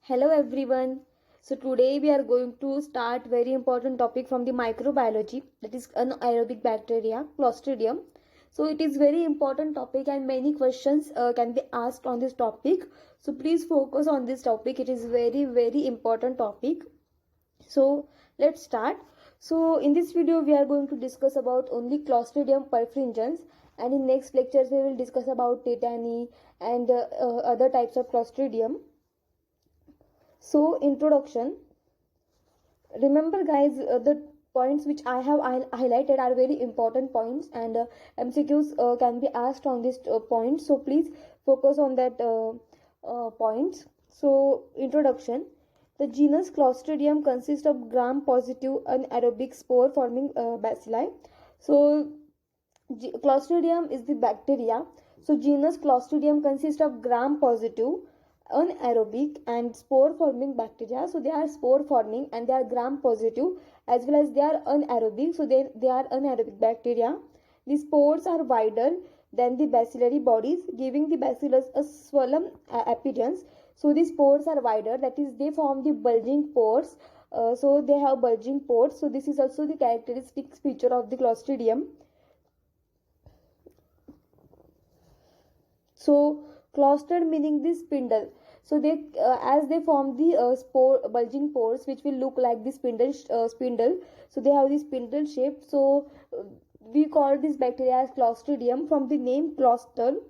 Hello everyone. So today we are going to start very important topic from the microbiology, that is anaerobic bacteria, Clostridium. So it is very important topic and many questions can be asked on this topic. So please focus on this topic. It is very important topic. So let's start. So in this video we are going to discuss about only Clostridium perfringens, and in next lectures we will discuss about tetani and other types of Clostridium. So introduction. Remember guys, the points which I have highlighted are very important points, and MCQs can be asked on this point. So please focus on that points. So introduction. The genus Clostridium consists of gram-positive anaerobic spore-forming bacilli. So Clostridium is the bacteria. So genus Clostridium consists of gram-positive anaerobic and spore forming bacteria. So they are spore forming and they are gram positive, as well as they are anaerobic. So they are anaerobic bacteria. The spores are wider than the bacillary bodies, giving the bacillus a swollen appearance. So the spores are wider, that is they form the bulging pores. So they have bulging pores. So this is also the characteristic feature of the Clostridium. So clustered meaning the spindle. So they as they form the spore bulging pores which will look like the spindle. So they have the spindle shape. So we call this bacteria as Clostridium from the name cluster.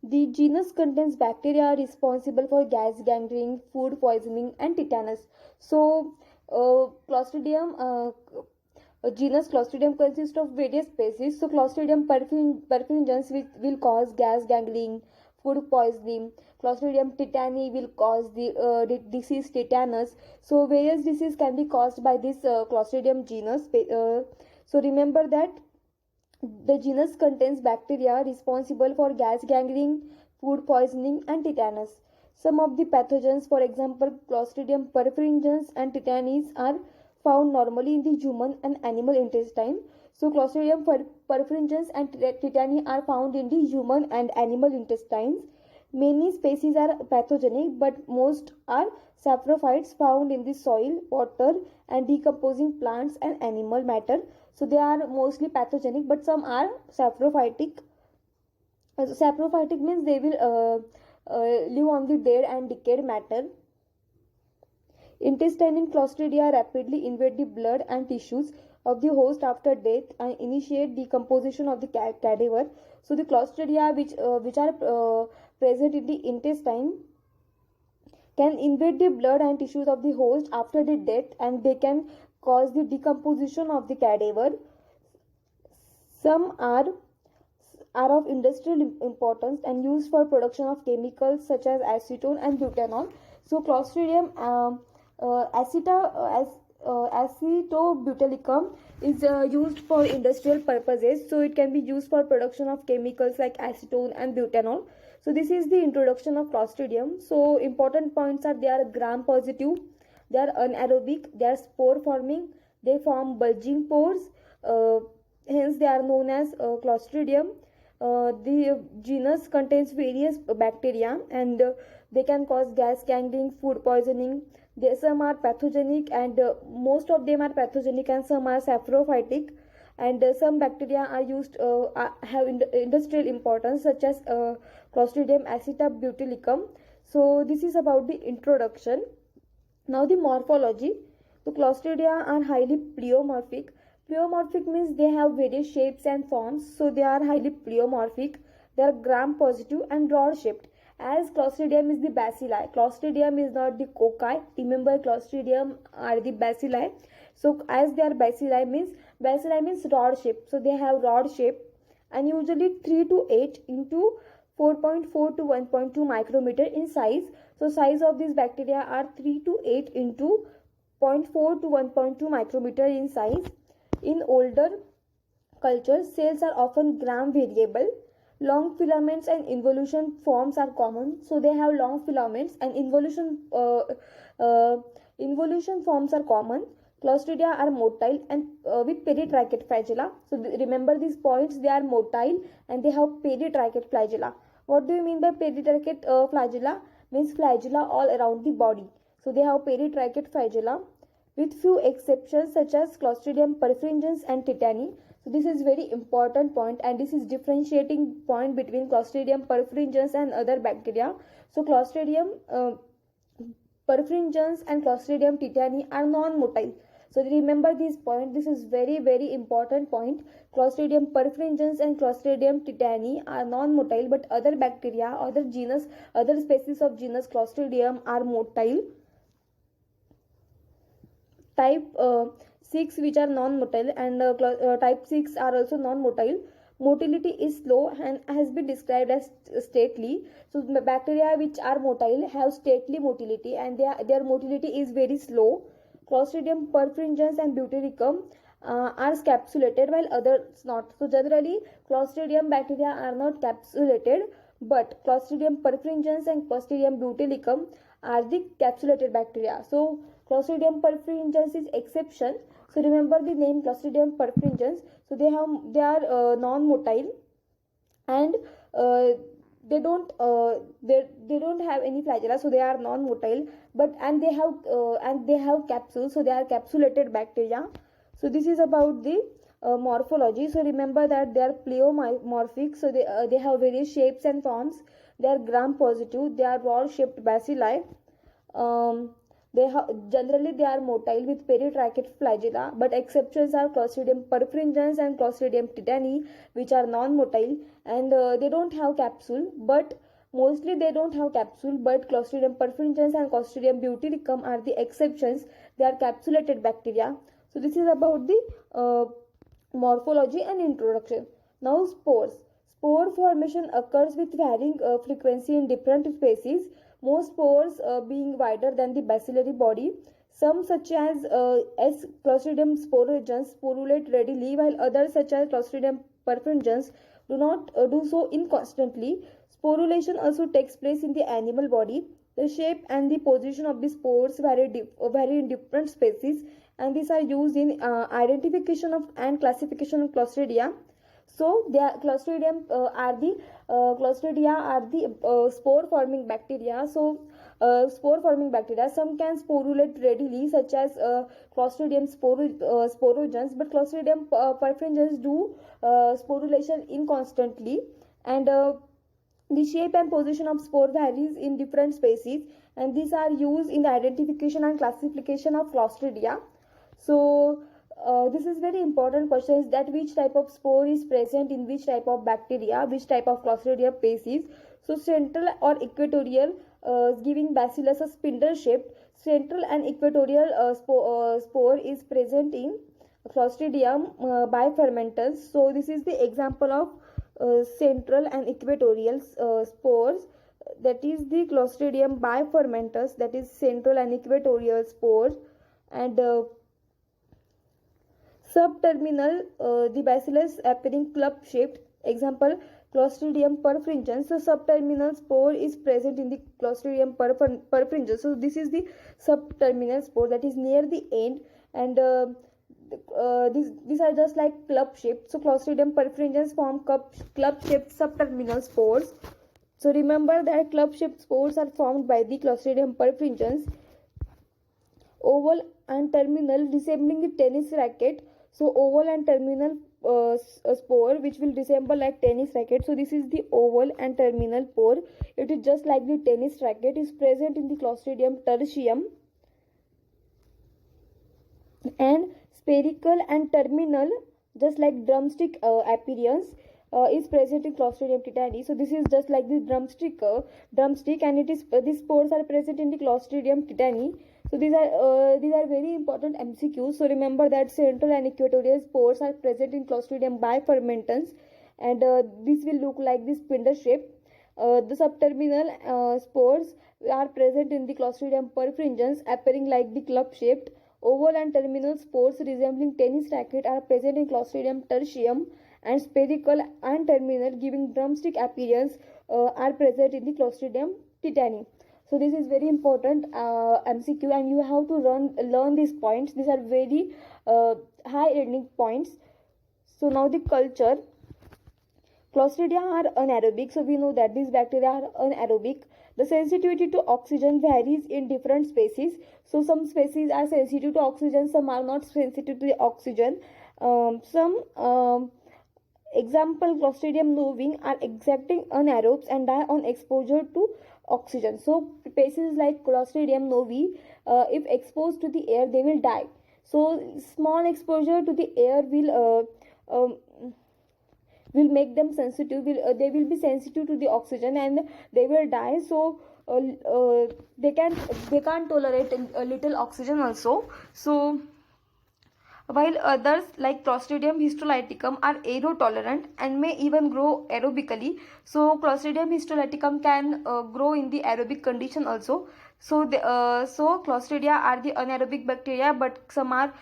The genus contains bacteria responsible for gas gangrene, food poisoning, and tetanus. So Clostridium genus Clostridium consists of various species. So Clostridium perfringens will cause gas gangrene, food poisoning. Clostridium tetani will cause the disease tetanus. So various diseases can be caused by this Clostridium genus. So remember that the genus contains bacteria responsible for gas gangrene, food poisoning, and tetanus. Some of the pathogens, for example, Clostridium perfringens and tetanus, are found normally in the human and animal intestine. So Clostridium perfringens and tetani are found in the human and animal intestines. Many species are pathogenic, but most are saprophytes found in the soil, water, and decomposing plants and animal matter. So they are mostly pathogenic, but some are saprophytic. Saprophytic means they will live on the dead and decayed matter. Intestinal Clostridia rapidly invade the blood and tissues of the host after death and initiate decomposition of the cadaver. So the Clostridia which are present in the intestine can invade the blood and tissues of the host after the death, and they can cause the decomposition of the cadaver. Some are of industrial importance and used for production of chemicals such as acetone and butanol. So Clostridium acetobutylicum is used for industrial purposes. So it can be used for production of chemicals like acetone and butanol. So this is the introduction of Clostridium. So important points are: they are gram positive, they are anaerobic, they are spore forming, they form bulging pores, hence they are known as Clostridium. The genus contains various bacteria, and they can cause gas gangrene, food poisoning. Some are pathogenic, and most of them are pathogenic, and some are saprophytic. And some bacteria are used have industrial importance, such as Clostridium acetobutylicum. So this is about the introduction. Now the morphology. The Clostridia are highly pleomorphic. Pleomorphic means they have various shapes and forms. So they are highly pleomorphic. They are gram positive and rod shaped. As Clostridium is the bacilli, Clostridium is not the cocci. Remember, Clostridium are the bacilli. So as they are bacilli means rod shape. So they have rod shape, and usually 3 to 8 into 4.4 to 1.2 micrometer in size. So size of these bacteria are 3 to 8 into 0.4 to 1.2 micrometer in size. In older cultures, cells are often gram variable. Long filaments and involution forms are common. So they have long filaments, and involution forms are common. Clostridia are motile and with peritrachate flagella. So remember these points: they are motile and they have peritrachate flagella. What do you mean by peritrachate flagella? Means flagella all around the body. So they have peritrachate flagella, with few exceptions such as Clostridium perfringens and tetani. So this is very important point, and this is differentiating point between Clostridium perfringens and other bacteria. So Clostridium perfringens and Clostridium tetani are non-motile. So remember this point. This is very important point. Clostridium perfringens and Clostridium tetani are non-motile, but other bacteria, other species of genus Clostridium are motile. Type 6 which are non-motile, and type 6 are also non-motile. Motility is slow and has been described as stately. So bacteria which are motile have stately motility, and their motility is very slow. Clostridium perfringens and Butyricum are capsulated, while others not. So generally Clostridium bacteria are not capsulated, but Clostridium perfringens and Clostridium Butyricum are the capsulated bacteria. So Clostridium perfringens is exception. So remember the name Clostridium perfringens. So they are non-motile, and they don't have any flagella, so they are non-motile. But and they have capsules, so they are capsulated bacteria. So this is about the morphology. So remember that they are pleomorphic. So they have various shapes and forms. They are gram positive. They are rod shaped bacilli. Generally they are motile with peritrachate flagella, but exceptions are Clostridium perfringens and Clostridium tetani, which are non-motile, and they don't have capsule, but mostly they don't have capsule. But Clostridium perfringens and Clostridium Butyricum are the exceptions. They are capsulated bacteria. So this is about the morphology and introduction. Now spores. Spore formation occurs with varying frequency in different species. Most spores being wider than the bacillary body. Some such as Clostridium sporogens sporulate readily, while others such as Clostridium perfringens do not do so inconstantly. Sporulation also takes place in the animal body. The shape and the position of the spores vary in different species, and these are used in identification of and classification of Clostridia. So Clostridia are the spore forming bacteria. So spore forming bacteria, some can sporulate readily, such as Clostridium sporogens, but Clostridium perfringens do sporulation inconstantly, and the shape and position of spore varies in different species, and these are used in the identification and classification of Clostridia. So this is very important question, is that which type of spore is present in which type of bacteria, which type of Clostridia species. So central or equatorial, giving bacillus a spindle shaped. Central and equatorial spore is present in Clostridium bifermentans. So this is the example of central and equatorial spores. That is the Clostridium bifermentans, that is central and equatorial spores. And subterminal, the bacillus appearing club shaped. Example, Clostridium perfringens. So subterminal spore is present in the Clostridium perfringens. So this is the subterminal spore, that is near the end, and these are just like club shaped. So Clostridium perfringens form club shaped subterminal spores. So remember that club shaped spores are formed by the Clostridium perfringens. Oval and terminal, resembling the tennis racket. So oval and terminal spore which will resemble like tennis racket. So this is the oval and terminal spore. It is just like the tennis racket, is present in the Clostridium tertium. And spherical and terminal, just like drumstick appearance, is present in Clostridium tetani. So this is just like the drumstick, and it is these spores are present in the Clostridium tetani. So these are very important MCQs. So remember that central and equatorial spores are present in Clostridium bifermentans, and this will look like this spindle shape. The subterminal spores are present in the Clostridium perfringens, appearing like the club shaped. Oval and terminal spores resembling tennis racket are present in Clostridium tertium, and spherical and terminal, giving drumstick appearance, are present in the Clostridium tetani. So this is very important MCQ, and you have to learn these points. These are very high ending points. So now the culture. Clostridia are anaerobic. So we know that these bacteria are anaerobic. The sensitivity to oxygen varies in different species. So some species are sensitive to oxygen, some are not sensitive to the oxygen. Some example Clostridium novi are exacting anaerobes and die on exposure to oxygen. So species like Clostridium novi, if exposed to the air, they will die. So small exposure to the air will make them sensitive. They will be sensitive to the oxygen and they will die. So they can't tolerate a little oxygen also. So while others like Clostridium histolyticum are aerotolerant and may even grow aerobically. So Clostridium histolyticum can grow in the aerobic condition also. So Clostridia are the anaerobic bacteria, but some are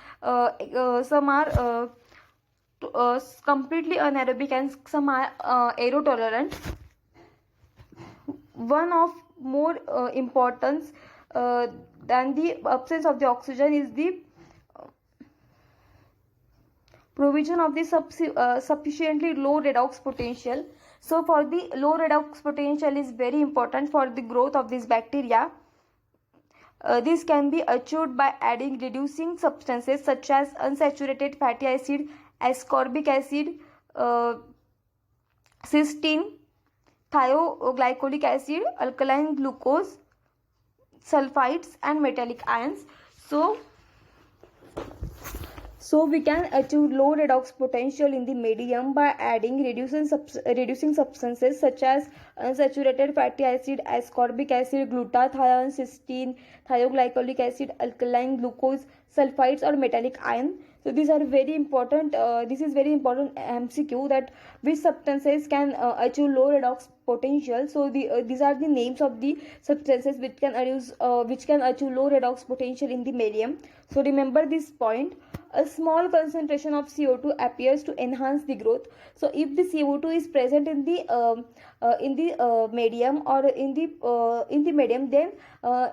completely anaerobic and some are aerotolerant. One of more importance than the absence of the oxygen is the provision of the sufficiently low redox potential. So for the low redox potential is very important for the growth of this bacteria. This can be achieved by adding reducing substances such as unsaturated fatty acid, ascorbic acid, cysteine, thioglycolic acid, alkaline glucose, sulfides and metallic ions. So we can achieve low redox potential in the medium by adding reducing substances such as unsaturated fatty acid, ascorbic acid, glutathione, cysteine, thioglycolic acid, alkaline glucose, sulfides or metallic ion. So these are very important. This is very important MCQ, that which substances can achieve low redox potential. So these are the names of the substances which can achieve low redox potential in the medium. So remember this point. A small concentration of CO2 appears to enhance the growth. So if the CO2 is present in the medium or in the medium, then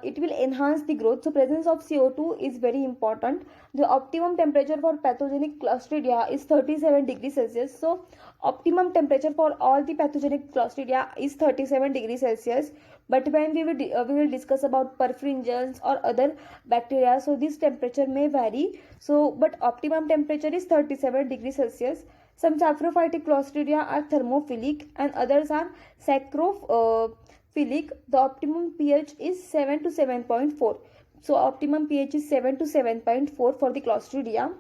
it will enhance the growth. So presence of CO2 is very important. The optimum temperature for pathogenic Clostridia is 37 degrees Celsius. So optimum temperature for all the pathogenic Clostridia is 37 degrees Celsius. But when we will discuss about perfringens or other bacteria, so this temperature may vary. So but optimum temperature is 37 degrees Celsius. Some saprophytic Clostridia are thermophilic and others are saccharophilic. The optimum pH is 7 to 7.4. So optimum pH is 7 to 7.4 for the Clostridia.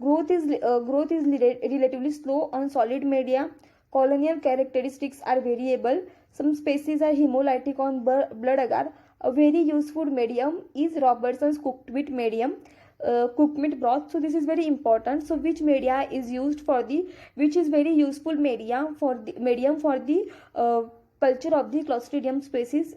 Growth is relatively slow on solid media. Colonial characteristics are variable. Some species are hemolytic on blood agar. A very useful medium is Robertson's cooked meat medium, cooked meat broth. So this is very important. So which media is used for which is very useful medium for the culture of the Clostridium species?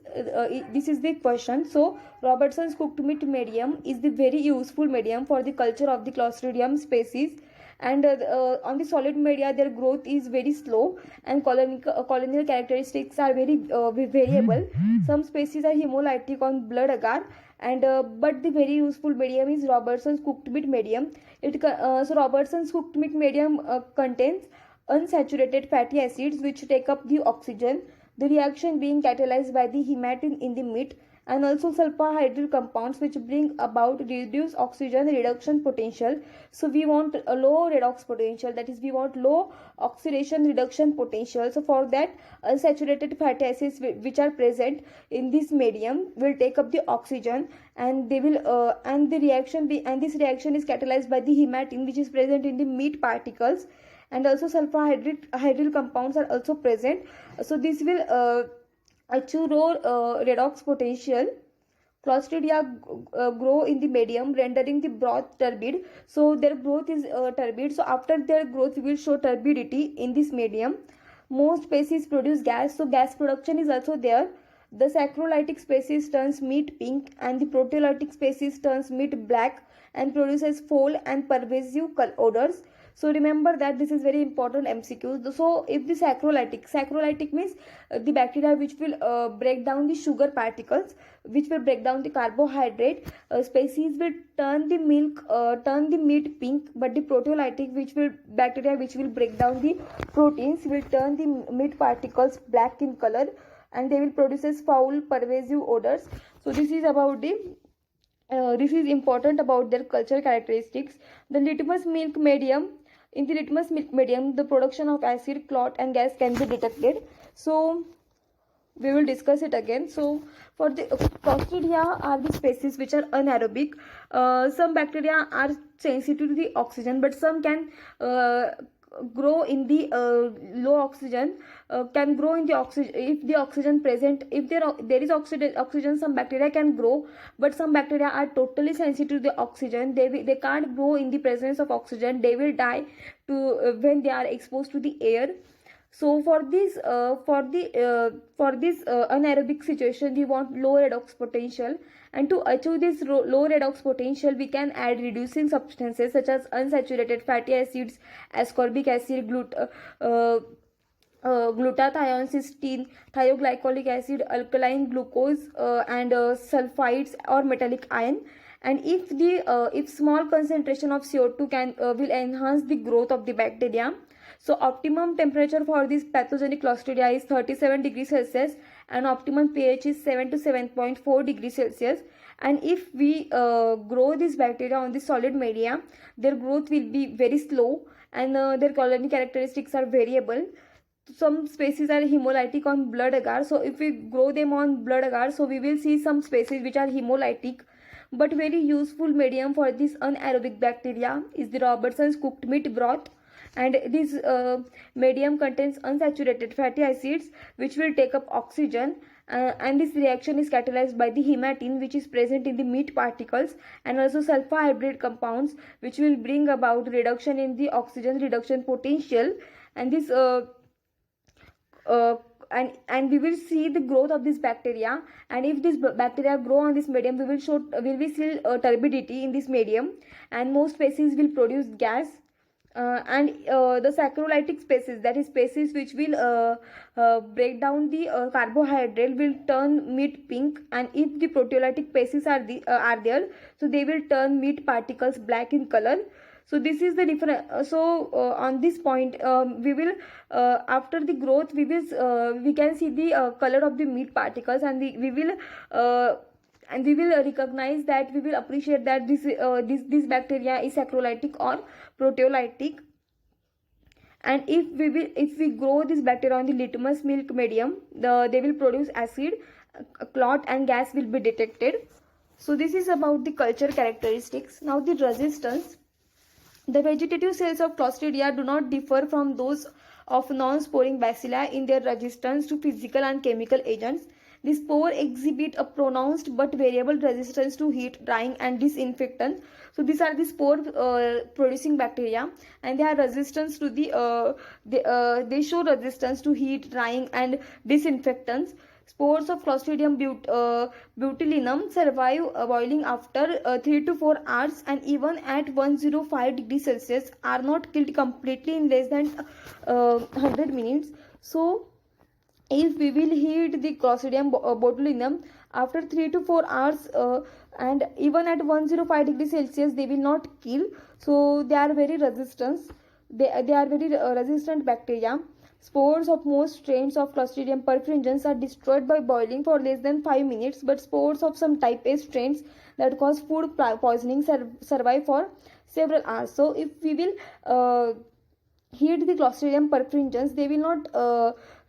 This is the question. So Robertson's cooked meat medium is the very useful medium for the culture of the Clostridium species. And on the solid media, their growth is very slow and colonial characteristics are very variable. Some species are hemolytic on blood agar, and but the very useful medium is Robertson's cooked meat medium. So Robertson's cooked meat medium contains unsaturated fatty acids which take up the oxygen, the reaction being catalyzed by the hematine in the meat, and also sulfahydryl compounds which bring about reduced oxygen reduction potential. So we want a low redox potential, that is we want low oxidation reduction potential. So for that, unsaturated fatty acids which are present in this medium will take up the oxygen, and they will this reaction is catalyzed by the hematine which is present in the meat particles, and also sulfahydryl compounds are also present. So this will achieve low redox potential. Clostridia grow in the medium, rendering the broth turbid. So their growth is turbid. So after their growth, we will show turbidity in this medium. Most species produce gas. So gas production is also there. The saccharolytic species turns meat pink, and the proteolytic species turns meat black and produces foul and pervasive odors. So remember that this is very important MCQ. So if the saccharolytic means the bacteria which will break down the sugar particles, which will break down the carbohydrate, species will turn the meat pink, but the proteolytic bacteria which will break down the proteins will turn the meat particles black in color. and they will produce foul pervasive odors. So this is about the this is important about their culture characteristics. The litmus milk medium, in the litmus milk medium, the production of acid, clot and gas can be detected. So we will discuss it again. So for the Clostridia are the species which are anaerobic. Some bacteria are sensitive to the oxygen, but some can grow in the low oxygen, can grow in the oxygen if the oxygen present, if there is oxygen, some bacteria can grow, but some bacteria are totally sensitive to the oxygen. They can't grow in the presence of oxygen. They will die to when they are exposed to the air. So for this anaerobic situation, we want low redox potential, and to achieve this low redox potential, we can add reducing substances such as unsaturated fatty acids, ascorbic acid, glutathione, cysteine, thioglycolic acid, alkaline glucose, and sulfides or metallic ion. And if small concentration of CO2 can will enhance the growth of the bacteria. So optimum temperature for this pathogenic Clostridia is 37 degrees Celsius, and optimum pH is 7 to 7.4 degrees Celsius. And if we grow this bacteria on the solid media, their growth will be very slow, and their colony characteristics are variable. Some species are hemolytic on blood agar. So if we grow them on blood agar, so we will see some species which are hemolytic. But very useful medium for this anaerobic bacteria is the Robertson's cooked meat broth, and this medium contains unsaturated fatty acids which will take up oxygen, and this reaction is catalyzed by the hematine which is present in the meat particles, and also sulfur hybrid compounds which will bring about reduction in the oxygen reduction potential. And this and we will see the growth of this bacteria, and if this bacteria grow on this medium, we will see turbidity in this medium, and most species will produce gas. And the saccharolytic species, that is species which will break down the carbohydrate, will turn meat pink, and if the proteolytic species are there, so they will turn meat particles black in color. So this is the difference. On this point, we will after the growth, we can see the color of the meat particles, and we will recognize that, we will appreciate that this bacteria is saccharolytic or proteolytic. And if we grow this bacteria on the litmus milk medium, they will produce acid, clot and gas will be detected. So this is about the culture characteristics. Now the resistance. The vegetative cells of Clostridia do not differ from those of non-sporing bacilli in their resistance to physical and chemical agents. The spore exhibit a pronounced but variable resistance to heat, drying and disinfectant. So these are the spore producing bacteria, and they are resistance to they show resistance to heat, drying and disinfectants. Spores of Clostridium botulinum survive boiling after 3 to 4 hours, and even at 105 degrees Celsius are not killed completely in less than 100 minutes. So if we will heat the Clostridium botulinum after 3 to 4 hours, and even at 105 degrees Celsius, they will not kill. So they are very resistant. They are very resistant bacteria. Spores of most strains of Clostridium perfringens are destroyed by boiling for less than 5 minutes, but spores of some type A strains that cause food poisoning survive for several hours. So if we will heat the Clostridium perfringens, they will not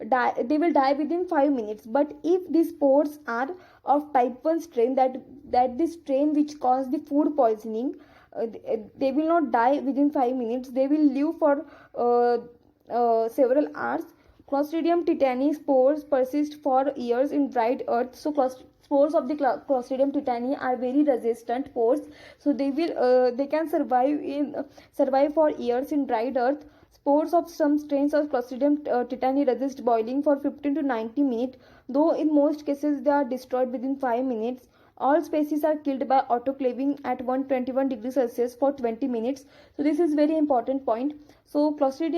die. They will die within 5 minutes. But if these spores are of type 1 strain, that the strain which cause the food poisoning, they will not die within 5 minutes. They will live for several hours. Clostridium tetani spores persist for years in dried earth. So spores of the Clostridium tetani are very resistant spores. So they can survive for years in dried earth. Spores of some strains of Clostridium tetani resist boiling for 15 to 90 minutes, though in most cases they are destroyed within 5 minutes. All species are killed by autoclaving at 121 degrees Celsius for 20 minutes. So this is very important point. So genus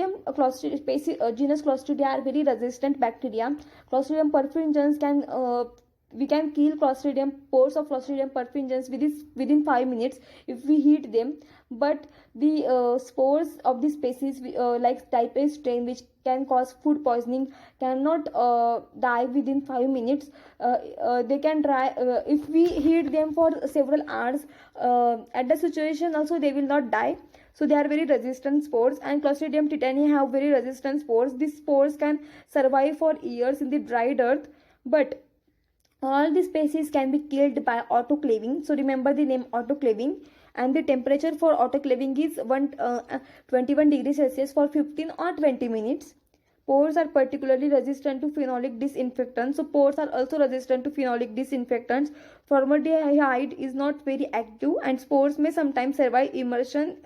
Clostridia are very resistant bacteria. Clostridium perfringens can we can kill Clostridium pores of Clostridium perfringens within 5 minutes if we heat them. But the spores of the species like type A strain, which can cause food poisoning, cannot die within 5 minutes. They can die if we heat them for several hours. At the situation also they will not die. So they are very resistant spores, and Clostridium tetani have very resistant spores. These spores can survive for years in the dried earth, but all the species can be killed by autoclaving. So remember the name autoclaving, and the temperature for autoclaving is 21 degrees Celsius for 15 or 20 minutes. Pores are particularly resistant to phenolic disinfectants. So pores are also resistant to phenolic disinfectants. Formaldehyde is not very active, and spores may sometimes survive immersion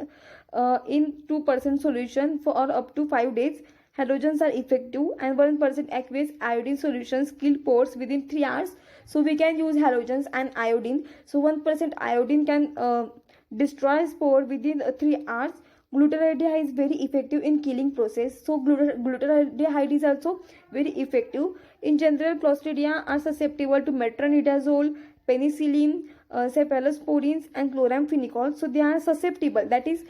in 2% solution for up to 5 days. Halogens are effective, and 1% aqueous iodine solutions kill pores within 3 hours. So we can use halogens and iodine. So 1% iodine can destroy spore within 3 hours. Glutaraldehyde is very effective in killing process. So glutaraldehyde is also very effective. In general, Clostridia are susceptible to metronidazole, penicillin, cephalosporins, and chloramphenicol. So they are susceptible. That is,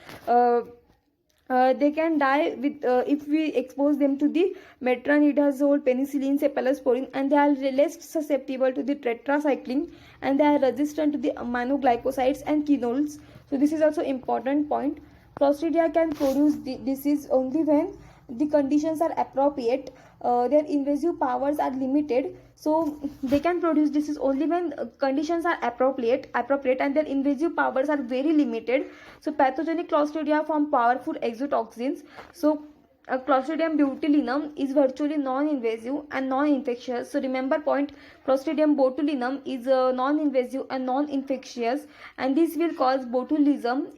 they can die with if we expose them to the metronidazole, penicillin, cephalosporin, and they are less susceptible to the tetracycline, and they are resistant to the aminoglycosides and quinols. So this is also important point. Clostridia can produce disease only when the conditions are appropriate. Their invasive powers are limited, so they can produce disease only when conditions are appropriate, and their invasive powers are very limited. So pathogenic Clostridia form powerful exotoxins. So Clostridium botulinum is virtually non-invasive and non-infectious. So remember point, Clostridium botulinum is non-invasive and non-infectious, and this will cause botulism,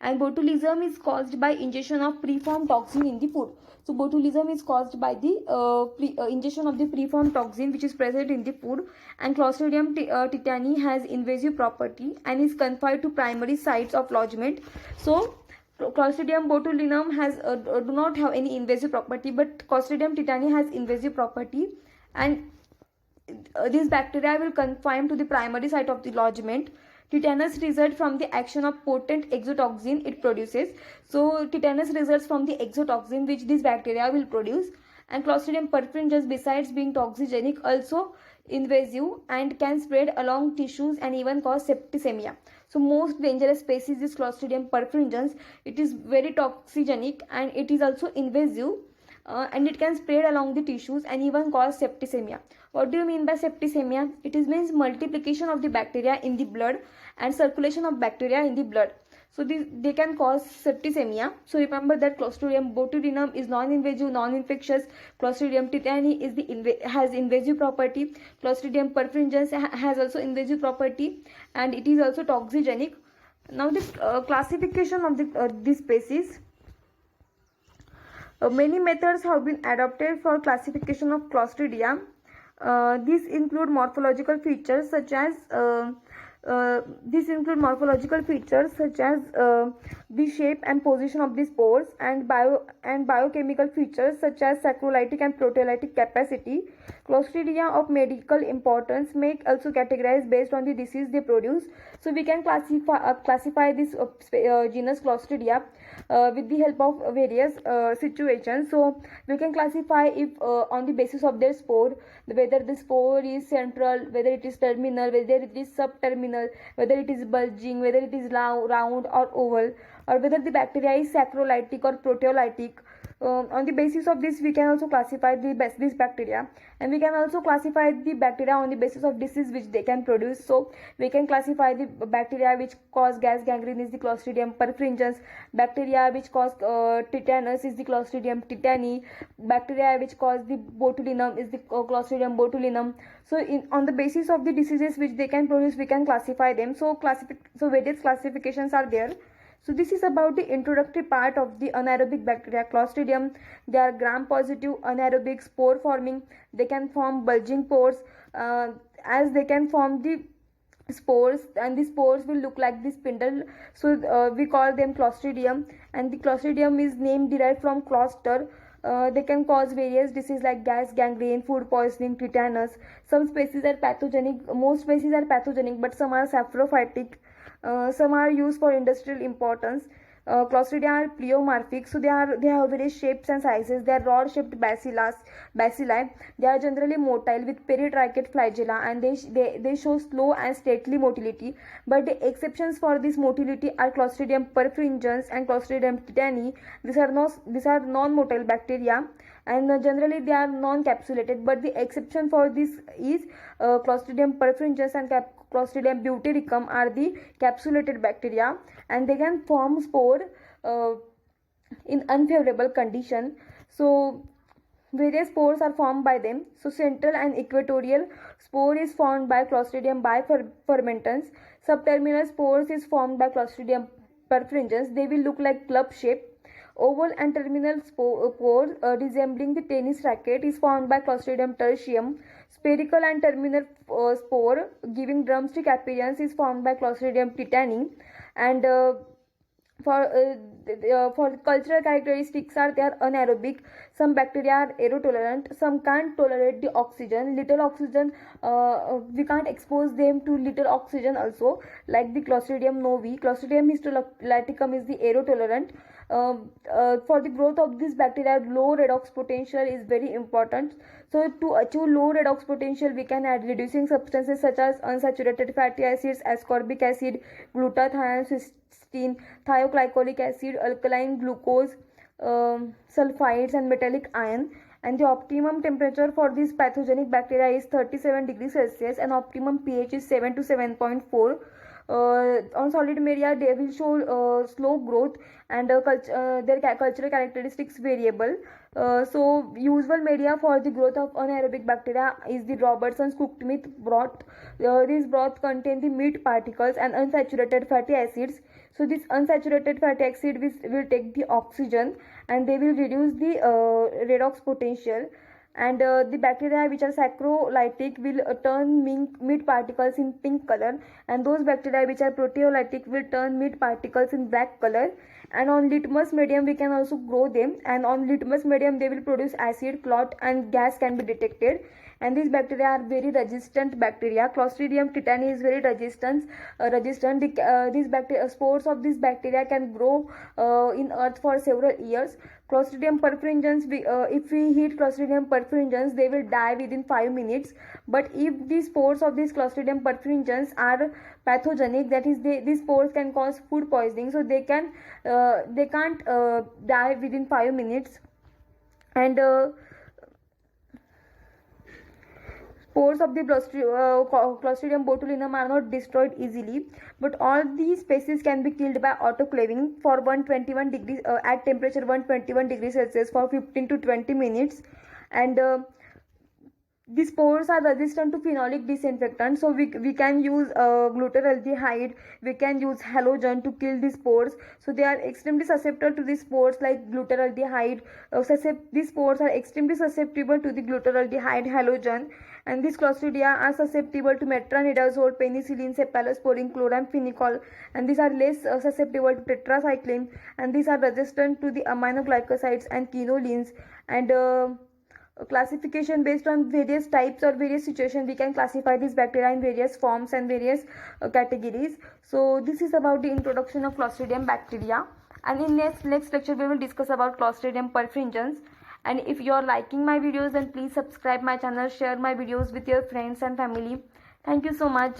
and botulism is caused by ingestion of preformed toxin in the food. So botulism is caused by the ingestion of the preformed toxin which is present in the food. And Clostridium tetani has invasive property and is confined to primary sites of lodgement. So Clostridium botulinum has do not have any invasive property, but Clostridium tetani has invasive property, and this bacteria will confine to the primary site of the lodgement. Tetanus results from the action of potent exotoxin it produces. So tetanus results from the exotoxin which this bacteria will produce. And Clostridium perfringens, besides being toxigenic, also invasive and can spread along tissues and even cause septicemia. So most dangerous species is Clostridium perfringens. It is very toxigenic and it is also invasive, and it can spread along the tissues and even cause septicemia. What do you mean by septicemia? It is means multiplication of the bacteria in the blood and circulation of bacteria in the blood. So they can cause septicemia. So remember that Clostridium botulinum is non-invasive, non-infectious. Clostridium tetani is has invasive property. Clostridium perfringens has also invasive property, and it is also toxigenic. Now the classification of this species. Many methods have been adopted for classification of Clostridia. These include morphological features such as the shape and position of the spores, and biochemical features such as saccharolytic and proteolytic capacity. Clostridia of medical importance may also categorize based on the disease they produce. So we can classify this genus Clostridia with the help of various situations. So we can classify if on the basis of their spore, whether the spore is central, whether it is terminal, whether it is subterminal, whether it is bulging, whether it is round or oval, or whether the bacteria is saccharolytic or proteolytic. On the basis of this, we can also classify this bacteria, and we can also classify the bacteria on the basis of disease which they can produce. So we can classify the bacteria which cause gas gangrene is the Clostridium perfringens, bacteria which cause tetanus is the Clostridium tetani, bacteria which cause the botulinum is the Clostridium botulinum. So on the basis of the diseases which they can produce, we can classify them. So various classifications are there. So this is about the introductory part of the anaerobic bacteria Clostridium. They are gram-positive, anaerobic, spore-forming. They can form bulging pores, as they can form the spores, and the spores will look like the spindle. So we call them Clostridium, and the Clostridium is name derived from closter. They can cause various diseases like gas, gangrene, food poisoning, tetanus. Some species are pathogenic. Most species are pathogenic, but some are saprophytic. Some are used for industrial importance. Clostridia are pleomorphic, so they have various shapes and sizes. They are rod-shaped bacilli. They are generally motile with peritrachate flagella, and they show slow and stately motility. But the exceptions for this motility are Clostridium perfringens and Clostridium tetani. These are non-motile bacteria, and generally they are non-capsulated. But the exception for this is Clostridium perfringens and Clostridium butyricum are the capsulated bacteria, and they can form spore in unfavorable condition. So various spores are formed by them. So central and equatorial spore is formed by Clostridium bifermentans. Subterminal spores is formed by Clostridium perfringens. They will look like club shape. Oval and terminal spores resembling the tennis racket is formed by Clostridium tertium. Spherical and terminal spore giving drumstick appearance is formed by Clostridium tetani. And for cultural characteristics are they are anaerobic. Some bacteria are aerotolerant. Some can't tolerate the oxygen. Little oxygen, we can't expose them to little oxygen also, like the Clostridium novi. Clostridium histolyticum is the aerotolerant. For the growth of this bacteria, low redox potential is very important. So to achieve low redox potential, we can add reducing substances such as unsaturated fatty acids, ascorbic acid, glutathione, cysteine, thioglycolic acid, alkaline glucose, sulfides, and metallic ion. And the optimum temperature for this pathogenic bacteria is 37 degrees Celsius, and optimum pH is 7 to 7.4. On solid media, they will show slow growth, and their cultural characteristics variable. So usual media for the growth of anaerobic bacteria is the Robertson's cooked meat broth. This broth contain the meat particles and unsaturated fatty acids. So this unsaturated fatty acid will take the oxygen, and they will reduce the redox potential. And the bacteria which are saccharolytic will turn meat particles in pink color, and those bacteria which are proteolytic will turn meat particles in black color. And on litmus medium we can also grow them, and on litmus medium they will produce acid, clot, and gas can be detected. And these bacteria are very resistant bacteria. Clostridium tetani is very resistant. These bacteria, spores of this bacteria can grow in earth for several years. Clostridium perfringens, if we heat Clostridium perfringens, they will die within 5 minutes. But if the spores of these Clostridium perfringens are pathogenic, that is, these spores can cause food poisoning, so they can't die within 5 minutes. And spores of the Clostridium botulinum are not destroyed easily, but all these species can be killed by autoclaving for 121 degrees at temperature 121 degrees Celsius for 15 to 20 minutes. And the spores are resistant to phenolic disinfectant, so we can use glutaraldehyde, we can use halogen to kill the spores. So they are extremely susceptible to the spores like glutaraldehyde. These spores are extremely susceptible to the glutaraldehyde, halogen. And these Clostridia are susceptible to metronidazole, penicillin, cephalosporin, chloramphenicol, and these are less susceptible to tetracycline, and these are resistant to the aminoglycosides and quinolines. And classification based on various types or various situations, we can classify these bacteria in various forms and various categories. So this is about the introduction of Clostridium bacteria, and in next lecture we will discuss about Clostridium perfringens. And if you are liking my videos, then please subscribe my channel, share my videos with your friends and family. Thank you so much.